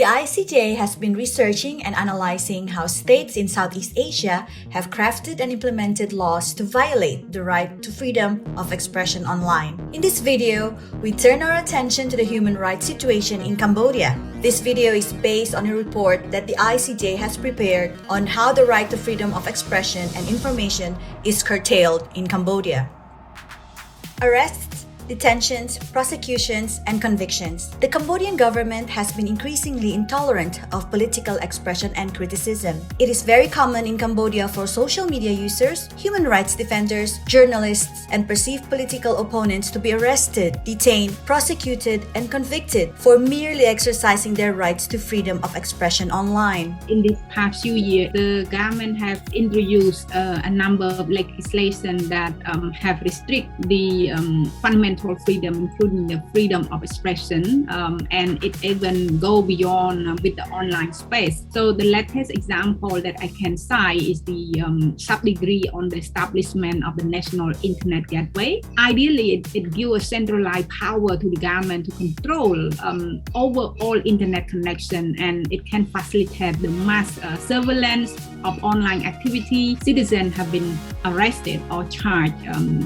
The ICJ has been researching and analyzing how states in Southeast Asia have crafted and implemented laws to violate the right to freedom of expression online. In this video, we turn our attention to the human rights situation in Cambodia. This video is based on a report that the ICJ has prepared on how the right to freedom of expression and information is curtailed in Cambodia. Arrests, detentions, prosecutions, and convictions. The Cambodian government has been increasingly intolerant of political expression and criticism. It is very common in Cambodia for social media users, human rights defenders, journalists, and perceived political opponents to be arrested, detained, prosecuted, and convicted for merely exercising their rights to freedom of expression online. In this past few years, the government have introduced a number of legislation that have restricted the fundamental freedom, including the freedom of expression, and it even go beyond with the online space. So the latest example that I can cite is the sub-decree on the establishment of the National Internet Gateway. Ideally, it gives a centralized power to the government to control over all internet connection, and it can facilitate the mass surveillance of online activity. Citizens have been arrested or charged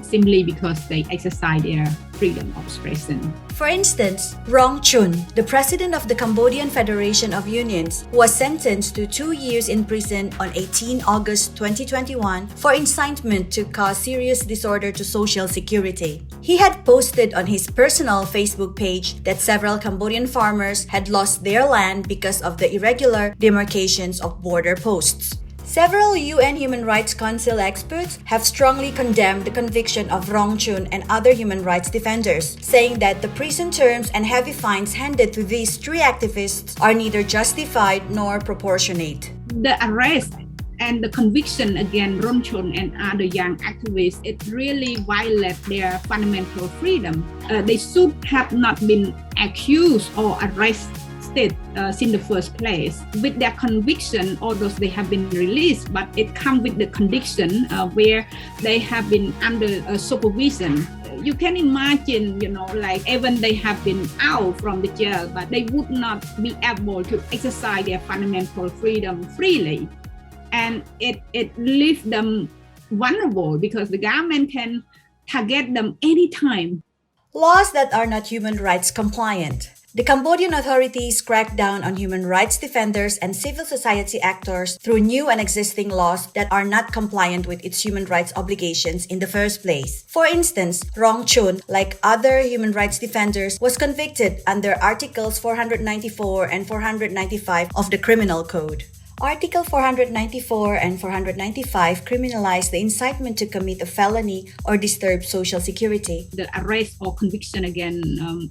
simply because they exercise their freedom of expression. For instance, Rong Chun, the president of the Cambodian Federation of Unions, was sentenced to 2 years in prison on 18 August 2021 for incitement to cause serious disorder to social security. He had posted on his personal Facebook page that several Cambodian farmers had lost their land because of the irregular demarcations of border posts. Several UN Human Rights Council experts have strongly condemned the conviction of Rong Chun and other human rights defenders, saying that the prison terms and heavy fines handed to these three activists are neither justified nor proportionate. The arrest and the conviction against Rong Chun and other young activists, it really violates their fundamental freedom. They should have not been accused or arrested in the first place. With their conviction, although they have been released, but it comes with the condition where they have been under supervision. You can imagine, even they have been out from the jail, but they would not be able to exercise their fundamental freedom freely. And it leaves them vulnerable because the government can target them anytime. Laws that are not human rights compliant. The Cambodian authorities crack down on human rights defenders and civil society actors through new and existing laws that are not compliant with its human rights obligations in the first place. For instance, Rong Chun, like other human rights defenders, was convicted under Articles 494 and 495 of the Criminal Code. Article 494 and 495 criminalize the incitement to commit a felony or disturb social security. The arrest or conviction against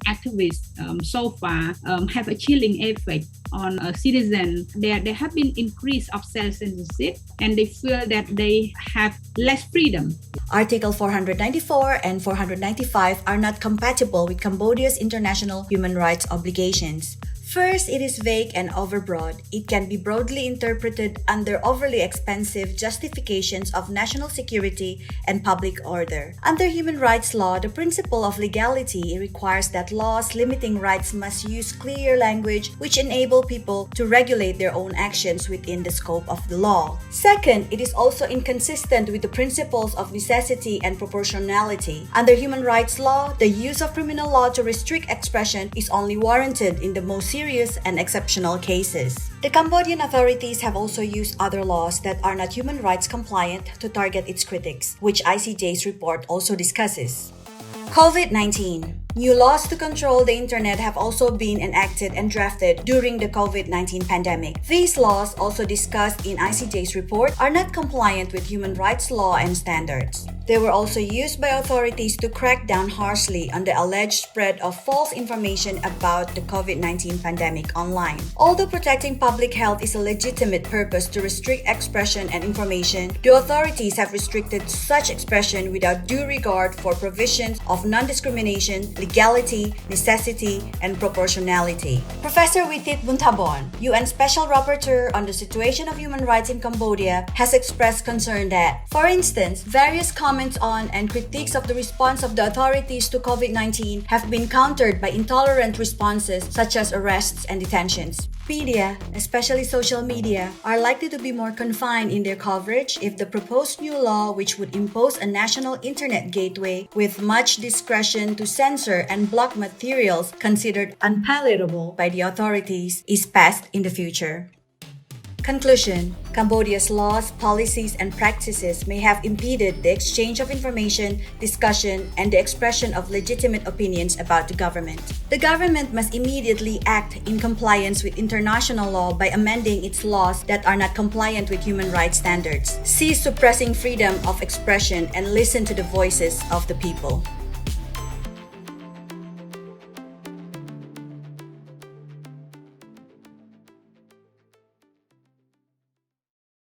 activists so far have a chilling effect on citizens. There have been increase of self-censorship, and they feel that they have less freedom. Article 494 and 495 are not compatible with Cambodia's international human rights obligations. First, it is vague and overbroad. It can be broadly interpreted under overly expensive justifications of national security and public order. Under human rights law, the principle of legality requires that laws limiting rights must use clear language which enable people to regulate their own actions within the scope of the law. Second, it is also inconsistent with the principles of necessity and proportionality. Under human rights law, the use of criminal law to restrict expression is only warranted in the most serious and exceptional cases. The Cambodian authorities have also used other laws that are not human rights compliant to target its critics, which ICJ's report also discusses. COVID-19. New laws to control the internet have also been enacted and drafted during the COVID-19 pandemic. These laws, also discussed in ICJ's report, are not compliant with human rights law and standards. They were also used by authorities to crack down harshly on the alleged spread of false information about the COVID-19 pandemic online. Although protecting public health is a legitimate purpose to restrict expression and information, the authorities have restricted such expression without due regard for provisions of non-discrimination, legality, necessity, and proportionality. Professor Witit Buntabon, UN Special Rapporteur on the situation of human rights in Cambodia, has expressed concern that, for instance, various comments on and critiques of the response of the authorities to COVID-19 have been countered by intolerant responses such as arrests and detentions. Media, especially social media, are likely to be more confined in their coverage if the proposed new law, which would impose a national internet gateway with much discretion to censor and block materials considered unpalatable by the authorities, is passed in the future. Conclusion: Cambodia's laws, policies, and practices may have impeded the exchange of information, discussion, and the expression of legitimate opinions about the government. The government must immediately act in compliance with international law by amending its laws that are not compliant with human rights standards, cease suppressing freedom of expression, and listen to the voices of the people.